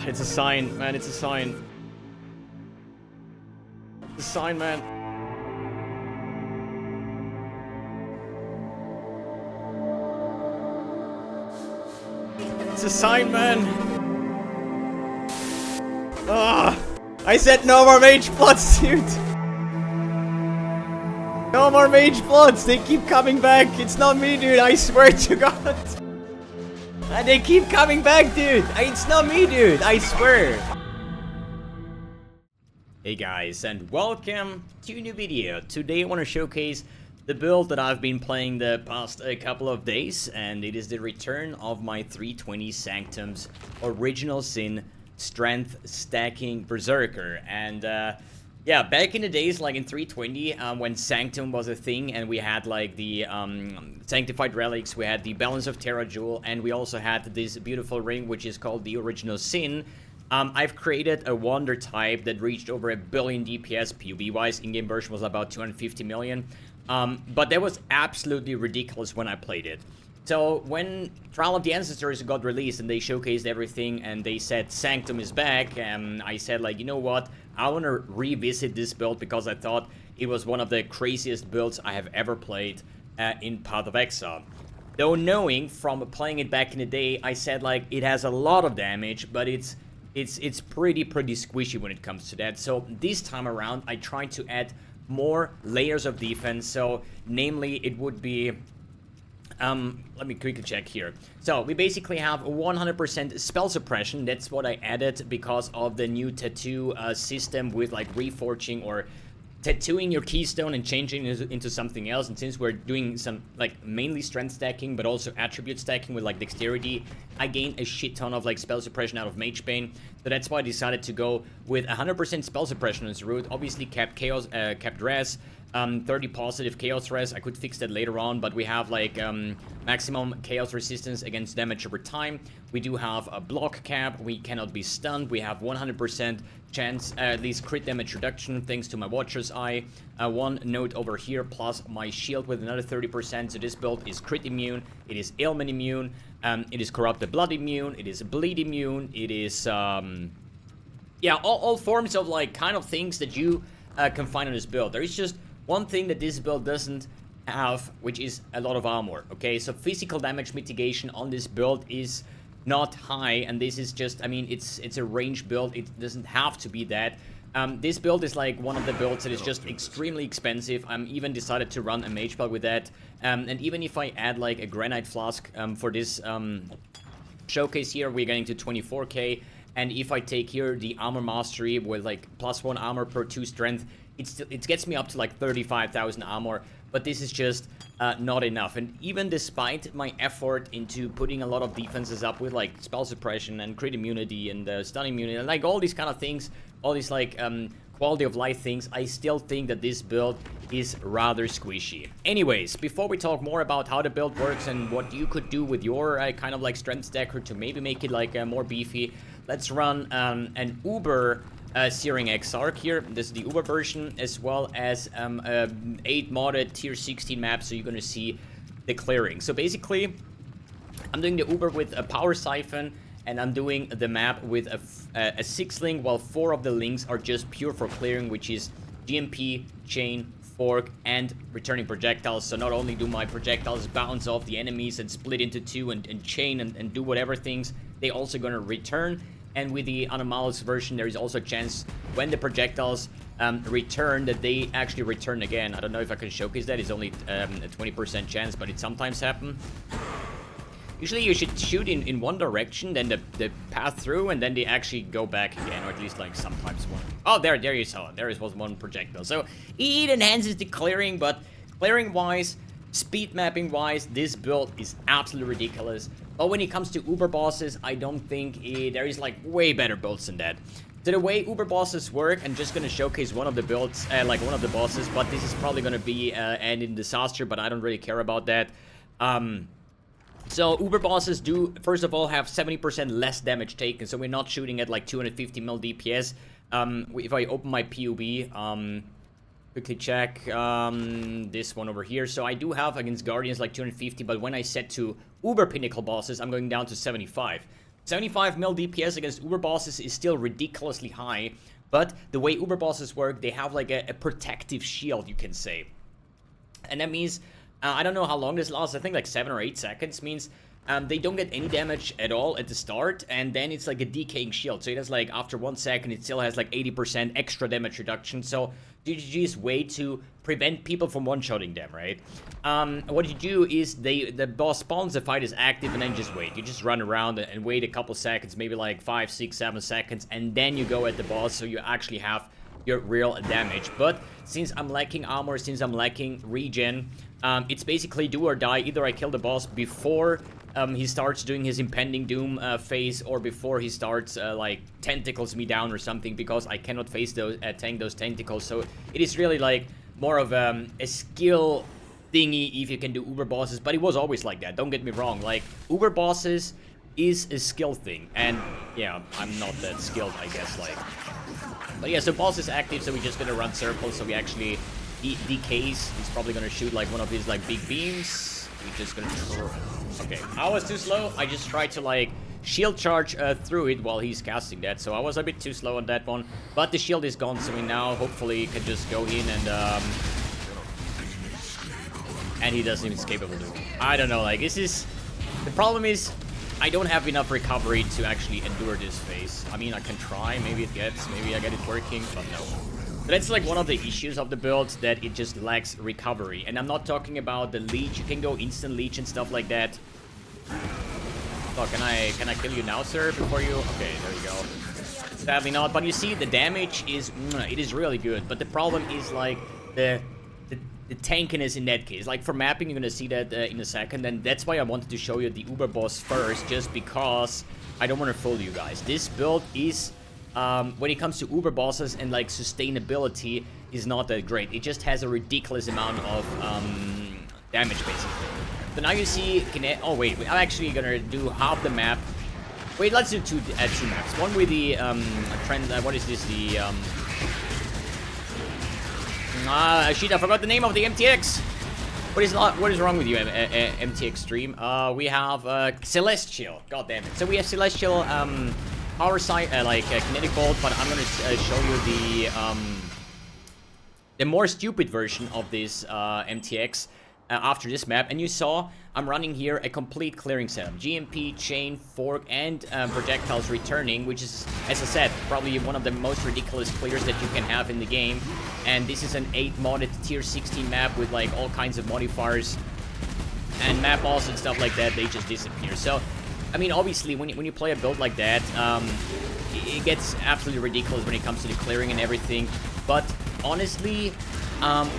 It's a sign, man, it's a sign. It's a sign, man. It's a sign, man. Ah, I said no more mage plots, dude. No more mage plots. They keep coming back. It's not me, dude. I swear to God. And they keep coming back, dude. It's not me, dude. I swear. Hey guys, and welcome to a new video. Today I want to showcase the build that I've been playing the past couple of days, and it is the return of my 320 Sanctum's Original Sin Strength Stacking Berserker. And yeah, back in the days, like in 320, when Sanctum was a thing, and we had like the Sanctified Relics, we had the Balance of Terra Jewel, and we also had this beautiful ring, which is called the Original Sin. I've created a Wonder type that reached over 1 billion DPS, PUB-wise. In-game version was about 250 million. But that was absolutely ridiculous when I played it. So when Trial of the Ancestors got released and they showcased everything and they said Sanctum is back, I said, like, you know what? I want to revisit this build because I thought it was one of the craziest builds I have ever played in Path of Exile. Though knowing from playing it back in the day, I said, like, it has a lot of damage, but it's pretty squishy when it comes to that. So this time around, I tried to add more layers of defense. So namely, it would be let me quickly check here. So we basically have 100% spell suppression. That's what I added because of the new tattoo system with like reforging or tattooing your keystone and changing it into something else. And since we're doing some like mainly strength stacking but also attribute stacking with like dexterity, I gained a shit ton of like spell suppression out of Magebane. So that's why I decided to go with 100% spell suppression as root. Obviously kept chaos, kept res, 30 positive chaos res. I could fix that later on, but we have like maximum chaos resistance against damage over time. We do have a block cap. We cannot be stunned. We have 100% chance, at least crit damage reduction thanks to my Watcher's Eye. One note over here plus my shield with another 30%. So this build is crit immune. It is ailment immune. It is corrupted blood immune. It is bleed immune. It is yeah, all forms of like kind of things that you can find on this build. There is just one thing that this build doesn't have, which is a lot of armor. Okay, so physical damage mitigation on this build is not high, and this is just, I mean, it's a range build. It doesn't have to be that. This build is like one of the builds that is just extremely expensive. I'm even decided to run a mage build with that, and even if I add like a granite flask for this showcase here, we're getting to 24k. And if I take here the armor mastery with like +1 armor per 2 strength, it gets me up to like 35,000 armor. But this is just not enough. And even despite my effort into putting a lot of defenses up with like spell suppression and crit immunity and stun immunity and like all these kind of things, all these like quality of life things, I still think that this build is rather squishy. Anyways, before we talk more about how the build works and what you could do with your kind of like strength stacker to maybe make it like more beefy, let's run an Uber Searing Exarch here. This is the Uber version, as well as 8 modded tier 16 maps, so you're gonna see the clearing. So basically, I'm doing the Uber with a power siphon, and I'm doing the map with a 6 link, while 4 of the links are just pure for clearing, which is GMP, chain, fork, and returning projectiles. So not only do my projectiles bounce off the enemies and split into 2 and chain and do whatever things, they also gonna return. And with the Anomalous version, there is also a chance when the projectiles return that they actually return again. I don't know if I can showcase that. It's only a 20% chance, but it sometimes happens. Usually you should shoot in one direction, then the path through, and then they actually go back again, or at least like sometimes one. Oh, there you saw it. There was one projectile. So it enhances the clearing, but clearing-wise, speed mapping-wise, this build is absolutely ridiculous. But when it comes to Uber bosses, I don't think there is like way better builds than that. So the way Uber bosses work, I'm just gonna showcase one of the builds, like one of the bosses, but this is probably gonna be end in disaster, but I don't really care about that. So Uber bosses do, first of all, have 70% less damage taken, so we're not shooting at like 250 mil DPS. If I open my PUB, quickly check this one over here. So I do have against Guardians like 250, but when I set to Uber Pinnacle bosses, I'm going down to 75. 75 mil DPS against Uber bosses is still ridiculously high, but the way Uber bosses work, they have like a protective shield, you can say. And that means, I don't know how long this lasts, I think like 7 or 8 seconds, means they don't get any damage at all at the start, and then it's like a decaying shield. So it has like, after 1 second, it still has like 80% extra damage reduction. So GGG's way to prevent people from one-shotting them, right? What you do is, the boss spawns, the fight is active, and then just wait. You just run around and wait a couple seconds, maybe like 5, 6, 7 seconds, and then you go at the boss, so you actually have your real damage. But since I'm lacking armor, since I'm lacking regen, it's basically do or die. Either I kill the boss before he starts doing his impending doom phase, or before he starts like tentacles me down or something, because I cannot face those tank those tentacles. So it is really like more of a skill thingy if you can do Uber bosses, but it was always like that, don't get me wrong. Like, Uber bosses is a skill thing, and yeah, I'm not that skilled, I guess. Like, but yeah, so boss is active, so we're just gonna run circles, so we actually decays. He's probably gonna shoot like one of his like big beams. We're just gonna okay, I was too slow. I just tried to like shield charge through it while he's casting that, so I was a bit too slow on that one. But the shield is gone, so we now hopefully can just go in and he doesn't even escape able to. I don't know, like, this is the problem is I don't have enough recovery to actually endure this phase. I mean, I can try, maybe I get it working, but no. That's like one of the issues of the build, that it just lacks recovery. And I'm not talking about the leech. You can go instant leech and stuff like that. Oh, can I kill you now, sir? Before you? Okay, there you go. Sadly not. But you see, the damage is it is really good. But the problem is like the tankiness in that case. Like for mapping, you're gonna see that in a second. And that's why I wanted to show you the Uber boss first, just because I don't want to fool you guys. This build is, when it comes to Uber bosses and like sustainability, is not that great. It just has a ridiculous amount of damage, basically. So now you see, oh wait, I'm actually gonna do half the map. Wait, let's do two maps. One with the trend. What is this? The shit, I forgot the name of the MTX. What is wrong with you, MTX stream? We have Celestial. God damn it. So we have Celestial power side, like kinetic bolt, but I'm gonna show you the more stupid version of this MTX after this map. And you saw I'm running here a complete clearing setup: GMP, chain, fork, and projectiles returning, which is, as I said, probably one of the most ridiculous clears that you can have in the game. And this is an 8-modded tier 16 map with like all kinds of modifiers and map balls and stuff like that. They just disappear. So I mean, obviously, when you play a build like that, it gets absolutely ridiculous when it comes to the clearing and everything. But honestly,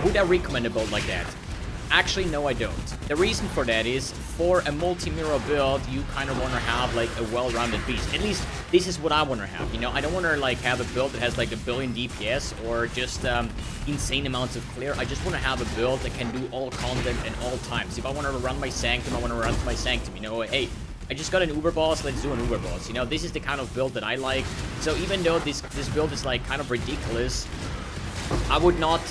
would I recommend a build like that? Actually, no, I don't. The reason for that is, for a multi-mirror build, you kind of want to have like a well-rounded beast. At least this is what I want to have. You know, I don't want to like have a build that has like a billion DPS or just insane amounts of clear. I just want to have a build that can do all content and all times. If I want to run my Sanctum, I want to run my Sanctum. You know, hey, I just got an Uber boss, let's do an Uber boss. You know, this is the kind of build that I like. So even though this build is like kind of ridiculous, I would not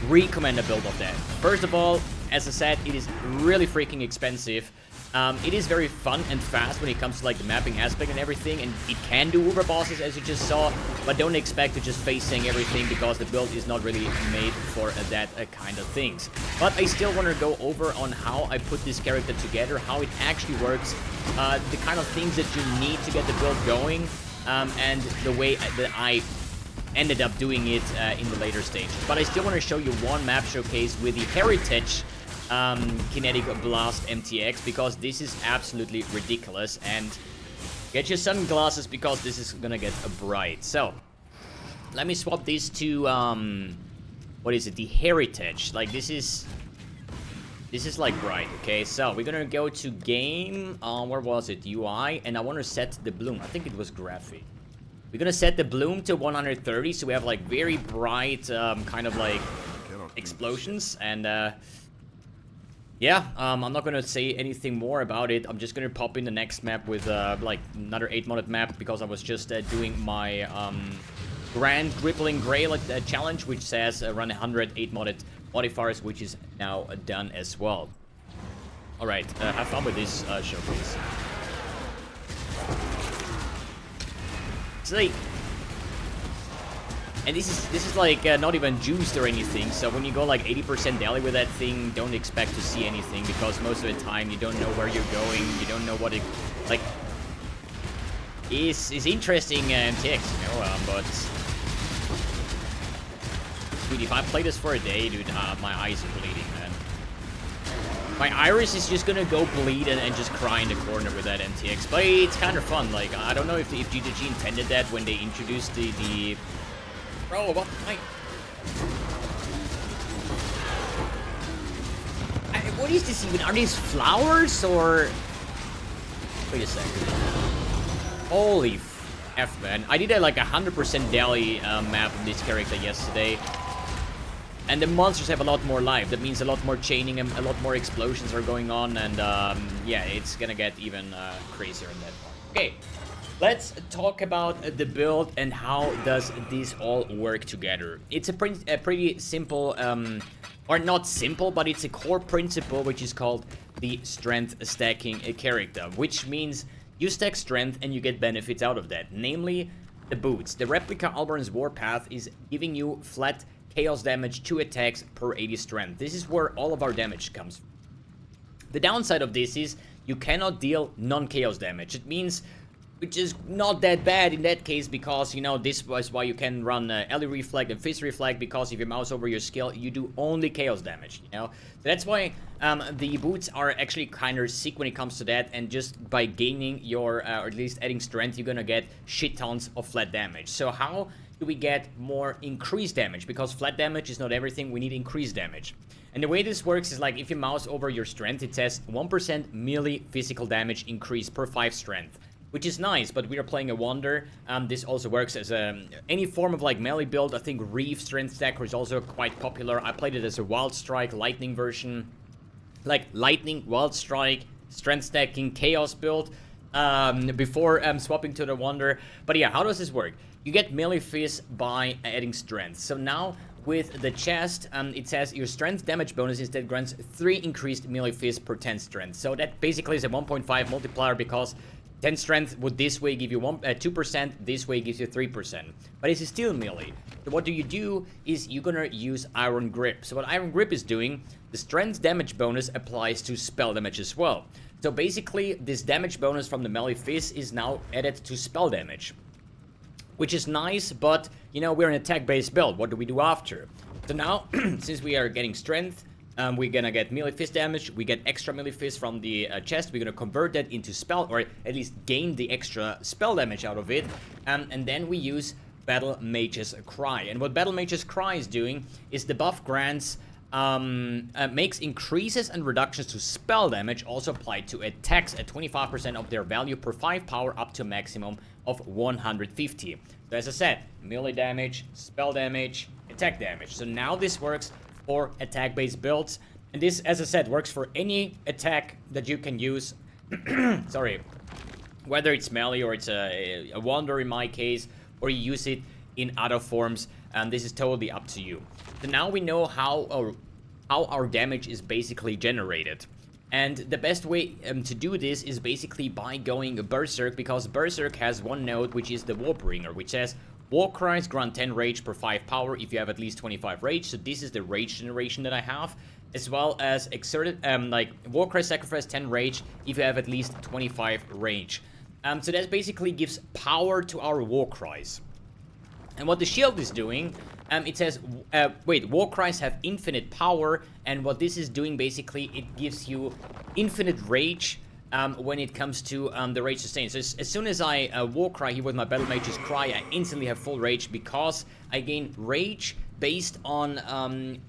recommend a build of that. First of all, as I said, it is really freaking expensive. It is very fun and fast when it comes to like the mapping aspect and everything, and it can do Uber bosses, as you just saw, but don't expect to just facing everything, because the build is not really made for that kind of things. But I still want to go over on how I put this character together, how it actually works, the kind of things that you need to get the build going, and the way that I ended up doing it in the later stage. But I still want to show you one map showcase with the Heritage Kinetic Blast MTX, because this is absolutely ridiculous. And get your sunglasses, because this is gonna get bright. So let me swap this to what is it, the Heritage. Like this is like bright. Okay, so we're gonna go to game, where was it, UI, and I want to set the bloom. I think it was graphic. We're gonna set the bloom to 130, so we have like very bright kind of like explosions. And yeah, I'm not gonna say anything more about it. I'm just gonna pop in the next map with like another 8-modded map, because I was just doing my Grand Grippling Grail challenge, which says run 100 8-modded modifiers, which is now done as well. Alright, have fun with this showcase. It's like... And this is like not even juiced or anything, so when you go like 80% daily with that thing, don't expect to see anything, because most of the time you don't know where you're going, you don't know what it, like, is interesting MTX, you know, but... Dude, if I play this for a day, dude, my eyes are bleeding, man. My iris is just gonna go bleed and just cry in the corner with that MTX, but it's kind of fun, like, I don't know if GTG intended that when they introduced the Bro, what the fuck? What is this even? Are these flowers or... Wait a second. Holy F, man. I did a like 100% daily map of this character yesterday. And the monsters have a lot more life. That means a lot more chaining and a lot more explosions are going on. And yeah, it's gonna get even crazier in that part. Okay. Let's talk about the build and how does this all work together. It's a pretty simple, or not simple, but it's a core principle which is called the strength stacking character, which means you stack strength and you get benefits out of that, namely the boots. The replica Albarn's Warpath is giving you flat chaos damage 2 attacks per 80 strength. This is where all of our damage comes from. The downside of this is you cannot deal non-chaos damage. It means, which is not that bad in that case, because, you know, this was why you can run Ellie Reflect and Fist Reflect, because if you mouse over your skill, you do only chaos damage, you know? So that's why the boots are actually kind of sick when it comes to that, and just by gaining your, or at least adding strength, you're gonna get shit tons of flat damage. So how do we get more increased damage? Because flat damage is not everything, we need increased damage. And the way this works is like, if you mouse over your strength, it says 1% melee physical damage increase per 5 strength. Which is nice, but we are playing a Wonder. This also works as any form of like melee build. I think Reef Strength Stacker is also quite popular. I played it as a Wild Strike Lightning version. Like Lightning, Wild Strike, Strength Stacking, Chaos build. Before swapping to the Wonder. But yeah, how does this work? You get melee fist by adding strength. So now with the chest, it says your strength damage bonus instead grants 3 increased melee fist per 10 strength. So that basically is a 1.5 multiplier, because 10 strength would this way give you 2%, this way gives you 3. But it's still melee. So what do is you're gonna use Iron Grip. So what Iron Grip is doing, the strength damage bonus applies to spell damage as well. So basically, this damage bonus from the melee fist is now added to spell damage. Which is nice, but, you know, we're an attack-based build. What do we do after? So now, since we are getting strength, we're gonna get melee fist damage, we get extra melee fist from the chest, we're gonna convert that into spell, or at least gain the extra spell damage out of it, and then we use Battle Mage's Cry. And what Battle Mage's Cry is doing is the buff grants, makes increases and reductions to spell damage also applied to attacks at 25% of their value per 5 power up to a maximum of 150. So as I said, melee damage, spell damage, attack damage. So now this works for attack-based builds, and this, as I said, works for any attack that you can use. Sorry, whether it's melee or it's a Wonder in my case, or you use it in other forms, and this is totally up to you. So now we know how our damage is basically generated, and the best way to do this is basically by going Berserk, because Berserk has one node, which is the Warbringer, which says War Cries grant 10 rage per 5 power if you have at least 25 rage. So this is the rage generation that I have, as well as exerted, like War Cry sacrifice 10 rage if you have at least 25 rage. So that basically gives power to our War Cries. And what the shield is doing, it says, War Cries have infinite power, and what this is doing basically, it gives you infinite rage when it comes to the rage sustain. So as soon as I War Cry here with my Battle Mage's Cry, I instantly have full rage, because I gain rage based on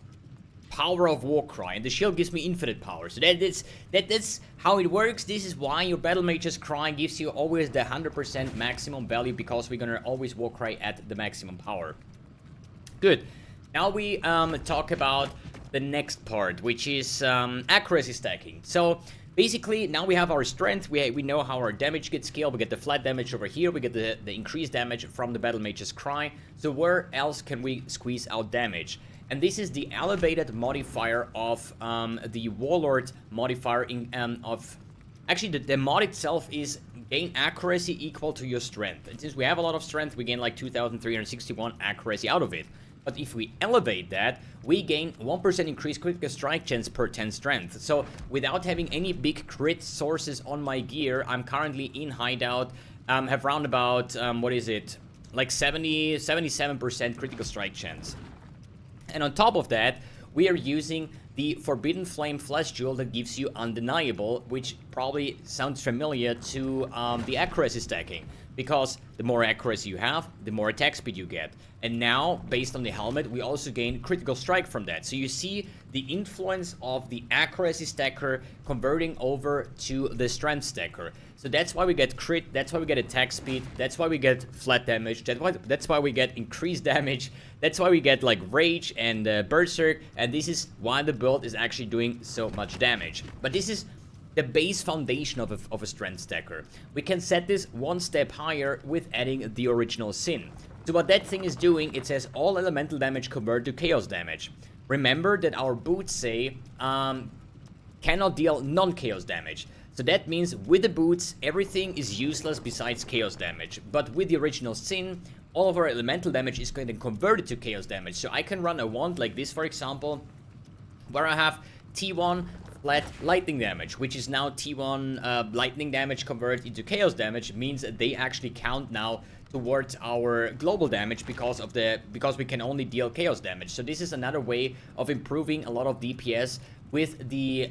power of War Cry, and the shield gives me infinite power. So that's how it works. This is why your Battle Mage's Cry gives you always the 100% maximum value, because we're gonna always War Cry at the maximum power. Good. Now we talk about the next part, which is accuracy stacking. So basically, now we have our strength, we know how our damage gets scaled, we get the flat damage over here, we get the increased damage from the Battle Mage's Cry. So where else can we squeeze out damage? And this is the elevated modifier of the Warlord modifier of... Actually, the mod itself is gain accuracy equal to your strength. And since we have a lot of strength, we gain like 2,361 accuracy out of it. But if we elevate that, we gain 1% increased critical strike chance per 10 strength. So without having any big crit sources on my gear, I'm currently in hideout, have round about, what is it? Like 77% critical strike chance. And on top of that, we are using the Forbidden Flame Flash Jewel that gives you Undeniable, which probably sounds familiar to the accuracy stacking. Because the more accuracy you have, the more attack speed you get. And now, based on the helmet, we also gain critical strike from that. So you see the influence of the accuracy stacker converting over to the strength stacker. So that's why we get crit, that's why we get attack speed, that's why we get flat damage, that's why we get increased damage, that's why we get like rage and berserk, and this is why the build is actually doing so much damage. But this is the base foundation of a strength stacker. We can set this one step higher with adding the original sin. So what that thing is doing, it says all elemental damage convert to chaos damage. Remember that our boots say cannot deal non-chaos damage. So that means with the boots, everything is useless besides chaos damage. But with the original sin, all of our elemental damage is going to convert it to chaos damage. So I can run a wand like this, for example, where I have T1 flat lightning damage, which is now T1 lightning damage converted into chaos damage, means that they actually count now towards our global damage because we can only deal chaos damage. So this is another way of improving a lot of DPS with the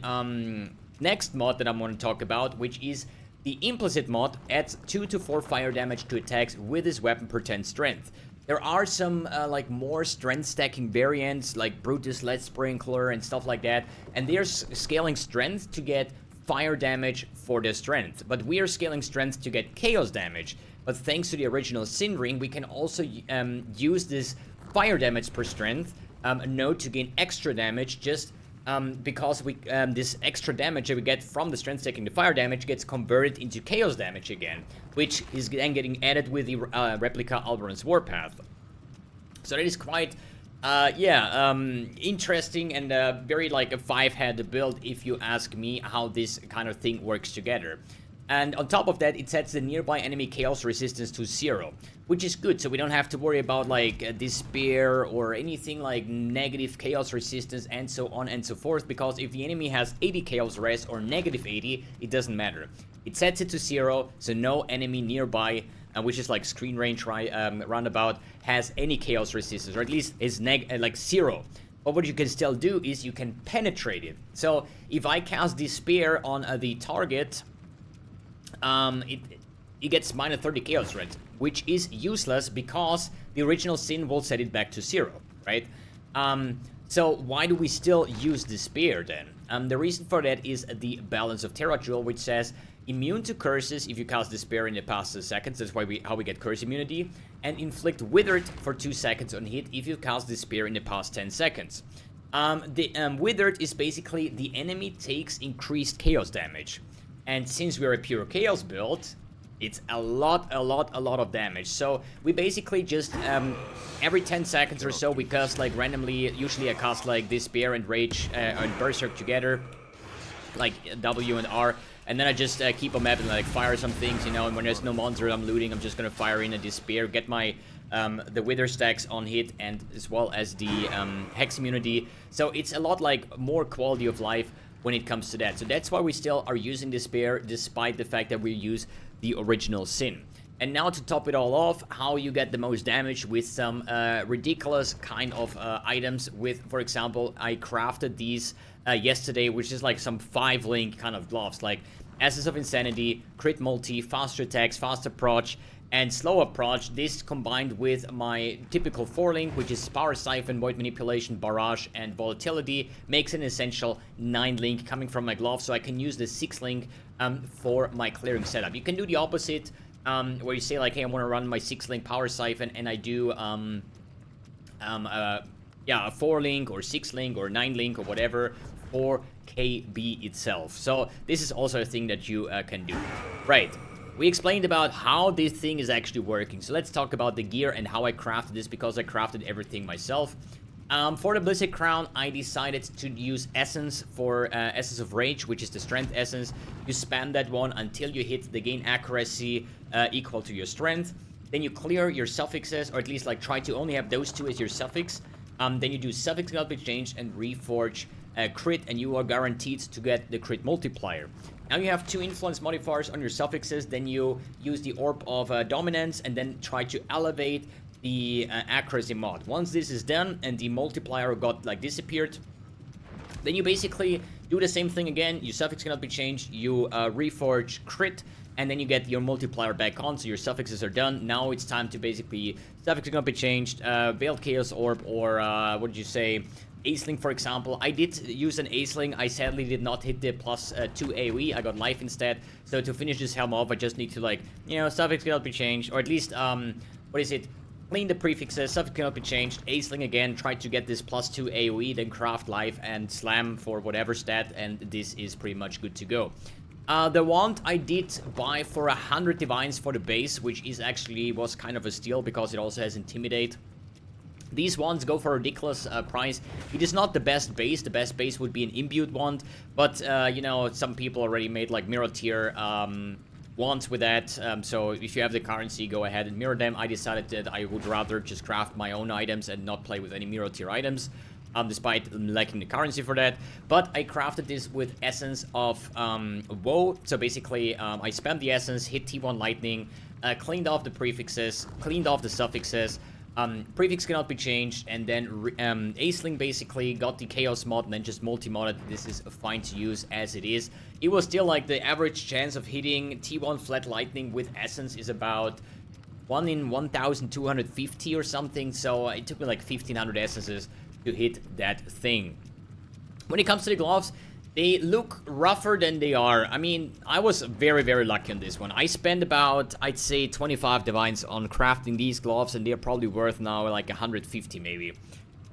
next mod that I'm going to talk about, which is the implicit mod. Adds 2 to 4 fire damage to attacks with this weapon per 10 strength. There are some like more strength stacking variants like Brutus, Lead Sprinkler and stuff like that, and they're scaling strength to get fire damage for their strength, but we are scaling strength to get chaos damage. But thanks to the original Sin Ring, we can also use this fire damage per strength node to gain extra damage, just because we this extra damage that we get from the strength stacking the fire damage gets converted into chaos damage again, which is then getting added with the replica Alberon's Warpath. So that is quite interesting and very like a 5-headed build if you ask me how this kind of thing works together. And on top of that, it sets the nearby enemy chaos resistance to 0, which is good, so we don't have to worry about like despair or anything like negative chaos resistance and so on and so forth, because if the enemy has 80 chaos res or negative 80, it doesn't matter. It sets it to 0, so no enemy nearby, which is like screen range roundabout, has any chaos resistance, or at least is like 0. But what you can still do is you can penetrate it. So if I cast despair on the target, it gets minus 30 chaos rate, which is useless because the original sin will set it back to 0, right? So why do we still use despair then? The reason for that is the balance of Terra Jewel, which says immune to curses if you cast despair in the past 2 seconds. That's why how we get curse immunity, and inflict withered for 2 seconds on hit if you cast despair in the past 10 seconds. The withered is basically the enemy takes increased chaos damage. And since we're a pure chaos build, it's a lot of damage. So we basically just, every 10 seconds or so, we cast like randomly, usually I cast like Despair and Rage and Berserk together, like W and R, and then I just keep them up and like fire some things, you know, and when there's no monster I'm looting, I'm just gonna fire in a Despair, get my the Wither stacks on hit, and as well as the Hex immunity. So it's a lot like more quality of life when it comes to that. So that's why we still are using Despair, despite the fact that we use the original Sin. And now to top it all off, how you get the most damage with some ridiculous kind of items with, for example, I crafted these yesterday, which is like some 5-link kind of gloves, like Essence of Insanity, Crit Multi, Faster Attacks, Faster Proj, and Slow Approach. This combined with my typical 4-link, which is Power Siphon, Void Manipulation, Barrage, and Volatility, makes an essential 9-link coming from my glove, so I can use the 6-link for my clearing setup. You can do the opposite, where you say like, hey, I want to run my 6-link Power Siphon, and I do a 4-link or 6-link or 9-link or whatever for KB itself. So this is also a thing that you can do. Right. We explained about how this thing is actually working, so let's talk about the gear and how I crafted this, because I crafted everything myself. For the Blizzard Crown, I decided to use Essence for Essence of Rage, which is the Strength Essence. You spam that one until you hit the gain accuracy equal to your Strength. Then you clear your suffixes, or at least like try to only have those two as your suffix. Then you do Suffix Cannot Be Changed and Reforge Crit, and you are guaranteed to get the Crit Multiplier. Now you have 2 influence modifiers on your suffixes. Then you use the Orb of Dominance and then try to elevate the accuracy mod. Once this is done and the multiplier got like disappeared, then you basically do the same thing again. Your suffix cannot be changed, you reforge crit, and then you get your multiplier back on, so your suffixes are done. Now it's time to basically, suffix cannot be changed, Veiled Chaos Orb, or what did you say, Aceling, for example. I did use an Aceling. I sadly did not hit the plus 2 AoE. I got life instead. So to finish this helm off, I just need to, like, you know, suffix cannot be changed, or at least, what is it? Clean the prefixes, suffix cannot be changed, Aceling again, try to get this plus 2 AoE, then craft life and slam for whatever stat, and this is pretty much good to go. The wand I did buy for 100 divines for the base, which is actually was kind of a steal because it also has Intimidate. These wands go for a ridiculous price. It is not the best base. The best base would be an imbued wand, but you know, some people already made like mirror tier wands with that, so if you have the currency, go ahead and mirror them. I decided that I would rather just craft my own items and not play with any mirror tier items, despite lacking the currency for that. But I crafted this with Essence of Woe, so basically I spammed the Essence, hit T1 Lightning, cleaned off the prefixes, cleaned off the suffixes, prefix cannot be changed, and then Aceling basically got the Chaos mod and then just multi-modded. This is fine to use as it is. It was still like the average chance of hitting T1 Flat Lightning with Essence is about 1 in 1,250 or something, so it took me like 1,500 Essences to hit that thing. When it comes to the gloves, they look rougher than they are. I mean, I was very, very lucky on this one. I spent about, I'd say, 25 divines on crafting these gloves, and they're probably worth now like 150 maybe.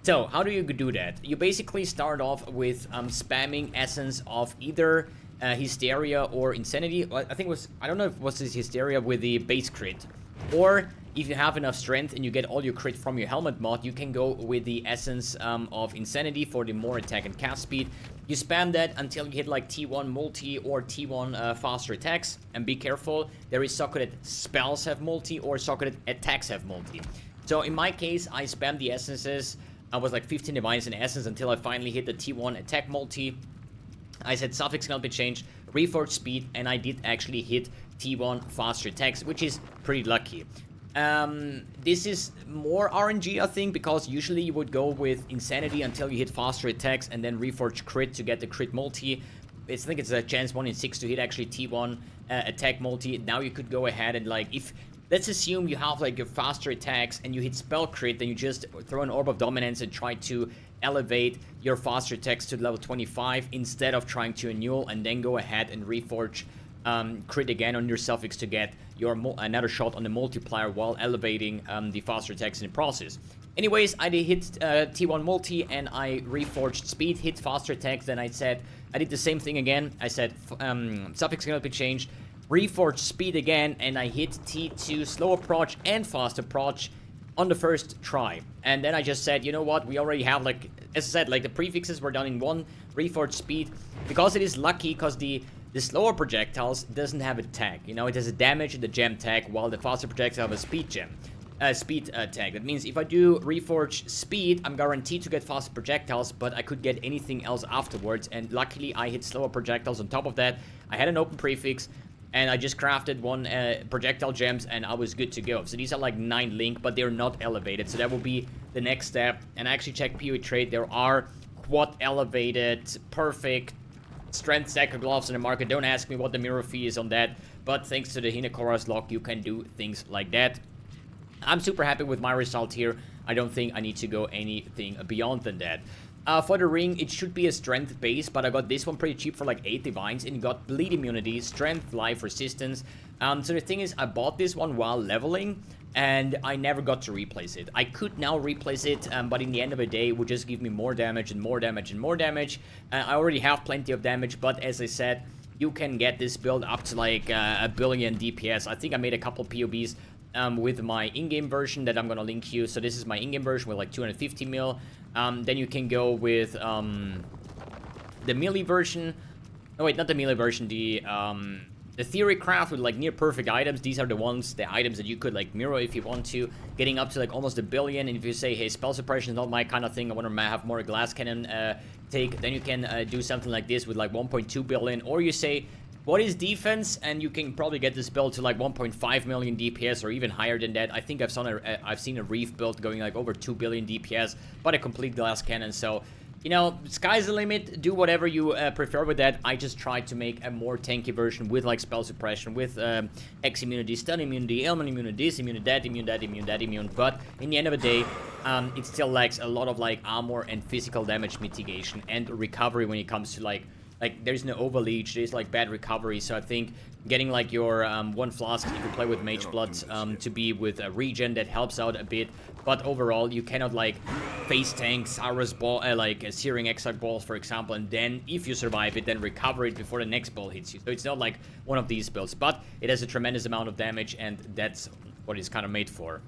So, how do you do that? You basically start off with spamming Essence of either Hysteria or Insanity. I think it was, I don't know if it was this Hysteria with the base crit. Or, if you have enough strength and you get all your crit from your helmet mod, you can go with the Essence of Insanity for the more attack and cast speed. You spam that until you hit like T1 multi or T1 faster attacks. And be careful, there is socketed spells have multi or socketed attacks have multi. So in my case, I spammed the essences. I was like 15 divines in essence until I finally hit the T1 attack multi. I said suffix cannot be changed, reforged speed, and I did actually hit T1 faster attacks, which is pretty lucky. This is more RNG, I think, because usually you would go with Insanity until you hit faster attacks and then reforge crit to get the crit multi. I think it's a chance 1 in 6 to hit actually T1 attack multi. Now you could go ahead and, like, if let's assume you have like your faster attacks and you hit spell crit, then you just throw an Orb of Dominance and try to elevate your faster attacks to level 25 instead of trying to annul, and then go ahead and reforge crit again on your suffix to get your another shot on the multiplier while elevating the faster attacks in the process. Anyways, I did hit T1 multi and I reforged speed, hit faster attacks. Then I said I did the same thing again. I said suffix cannot be changed, reforged speed again, and I hit T2 slow approach and fast approach on the first try. And then I just said, you know what, we already have, like, as I said, like the prefixes were done in one, reforged speed, because it is lucky, because the slower projectiles doesn't have a tag, you know, it has a damage and the gem tag, while the faster projectiles have a speed gem, tag. That means if I do reforge speed, I'm guaranteed to get faster projectiles, but I could get anything else afterwards, and luckily I hit slower projectiles on top of that. I had an open prefix, and I just crafted one projectile gems, and I was good to go. So these are like 9 link, but they're not elevated, so that will be the next step. And I actually checked PoE trade, there are quad elevated, perfect strength stacker gloves in the market. Don't ask me what the mirror fee is on that, but thanks to the Hinakora's lock, you can do things like that. I'm super happy with my result here. I don't think I need to go anything beyond than that. For the ring, it should be a strength base, but I got this one pretty cheap for like 8 divines, and got bleed immunity, strength, life, resistance. So the thing is, I bought this one while leveling, and I never got to replace it. I could now replace it, but in the end of the day, it would just give me more damage and more damage and more damage. I already have plenty of damage, but as I said, you can get this build up to like a billion DPS. I think I made a couple POBs with my in-game version that I'm gonna link you. So this is my in-game version with like 250 mil. Then you can go with the melee version. No, wait, not the melee version. The theory craft with like near perfect items. These are the items that you could like mirror if you want to, getting up to like almost a billion. And if you say, hey, spell suppression is not my kind of thing, I want to have more glass cannon take, then you can do something like this with like 1.2 billion. Or you say, what is defense? And you can probably get this build to like 1.5 million DPS or even higher than that. I think I've seen a Reef build going like over 2 billion DPS, but a complete glass cannon. So, you know, sky's the limit. Do whatever you prefer with that. I just tried to make a more tanky version with like spell suppression, with X immunity, stun immunity, ailment immunity, this immunity, that immune, that immune, that immune. But in the end of the day, it still lacks a lot of like armor and physical damage mitigation and recovery when it comes to like there's no overleech, there's like bad recovery. So I think getting like your one flask, you can play with Mage Blood to be with a regen, that helps out a bit. But overall, you cannot like face tank Cyrus ball, like Searing Exile balls, for example, and then if you survive it, then recover it before the next ball hits you. So it's not like one of these builds, but it has a tremendous amount of damage, and that's what it's kind of made for.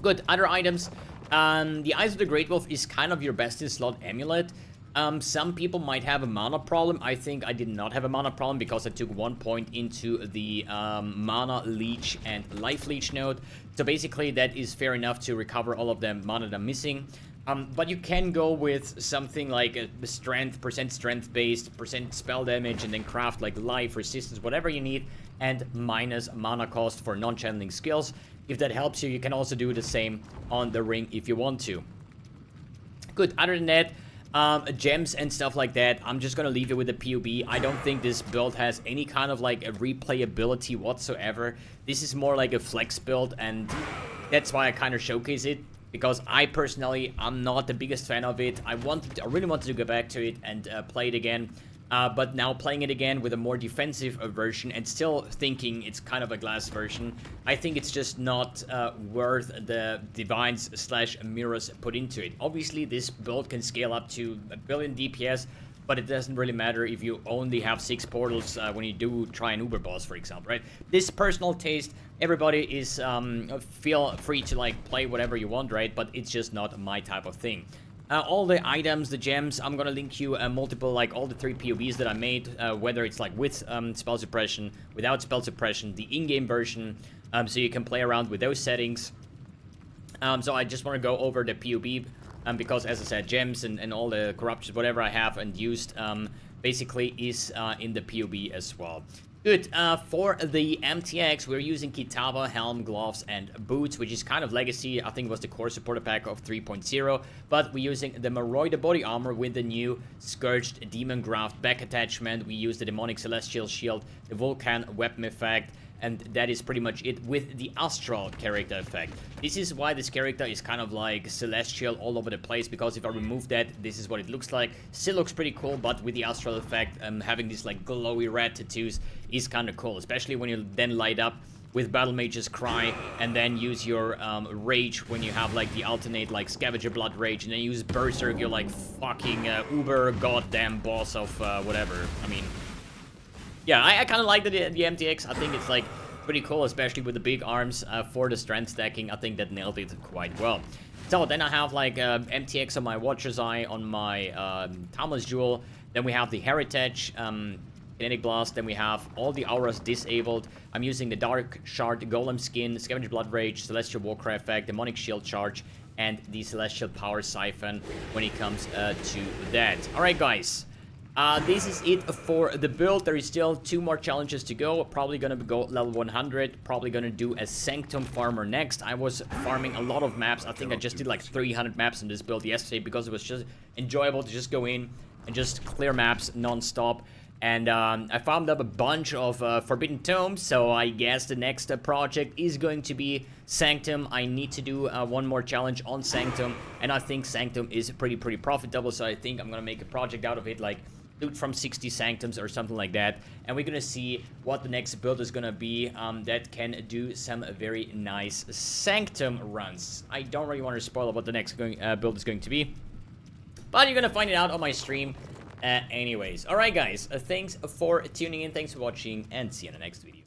Good, other items. The Eyes of the Great Wolf is kind of your best in slot amulet. Some people might have a mana problem. I think I did not have a mana problem because I took 1 point into the mana leech and life leech node. So basically that is fair enough to recover all of the mana that I'm missing. But you can go with something like a percent strength based, percent spell damage, and then craft like life, resistance, whatever you need, and minus mana cost for non-channeling skills. If that helps you, you can also do the same on the ring if you want to. Good, other than that, gems and stuff like that, I'm just gonna leave it with the POB. I don't think this build has any kind of like a replayability whatsoever. This is more like a flex build, and that's why I kind of showcase it, because I personally, I'm not the biggest fan of it. I really wanted to go back to it and play it again. But now playing it again with a more defensive version and still thinking it's kind of a glass version, I think it's just not worth the divines / mirrors put into it. Obviously, this build can scale up to a billion DPS, but it doesn't really matter if you only have 6 portals when you do try an Uber boss, for example, right? This personal taste, everybody is feel free to like play whatever you want, right? But it's just not my type of thing. All the items, the gems, I'm gonna link you multiple, like all the 3 POBs that I made, whether it's like with spell suppression, without spell suppression, the in-game version, so you can play around with those settings. So I just want to go over the POB, because as I said, gems and all the corruptions, whatever I have and used, basically is in the POB as well. Good, for the MTX, we're using Kitava, Helm, Gloves, and Boots, which is kind of legacy. I think it was the core supporter pack of 3.0, but we're using the Moroi body armor with the new Scourged Demon Graft back attachment. We use the Demonic Celestial Shield, the Vulcan weapon effect, and that is pretty much it with the Astral character effect. This is why this character is kind of like celestial all over the place, because if I remove that, this is what it looks like. Still looks pretty cool, but with the Astral effect, having these like glowy red tattoos is kind of cool, especially when you then light up with Battle Mage's Cry and then use your Rage when you have like the alternate like Scavenger Blood Rage, and then use Berserk, you're like fucking uber goddamn boss of whatever. I mean, yeah, I kind of like the MTX. I think it's like pretty cool, especially with the big arms for the strength stacking. I think that nailed it quite well. So then I have like MTX on my Watcher's Eye, on my Timeless Jewel. Then we have the Heritage, Kinetic Blast. Then we have all the auras disabled. I'm using the Dark Shard Golem Skin, Scavenger Blood Rage, Celestial Warcry Effect, Demonic Shield Charge, and the Celestial Power Siphon when it comes to that. Alright guys, this is it for the build. There is still 2 more challenges to go. Probably gonna go level 100. Probably gonna do a Sanctum Farmer next. I was farming a lot of maps. I think I just did like 300 maps in this build yesterday because it was just enjoyable to just go in and just clear maps non-stop. And I farmed up a bunch of Forbidden Tomes, so I guess the next project is going to be Sanctum. I need to do 1 more challenge on Sanctum, and I think Sanctum is pretty profitable, so I think I'm gonna make a project out of it, like loot from 60 Sanctums or something like that, and we're gonna see what the next build is gonna be that can do some very nice Sanctum runs. I don't really want to spoil what the next build is going to be, but you're gonna find it out on my stream. Anyways, alright guys, thanks for tuning in, thanks for watching, and see you in the next video.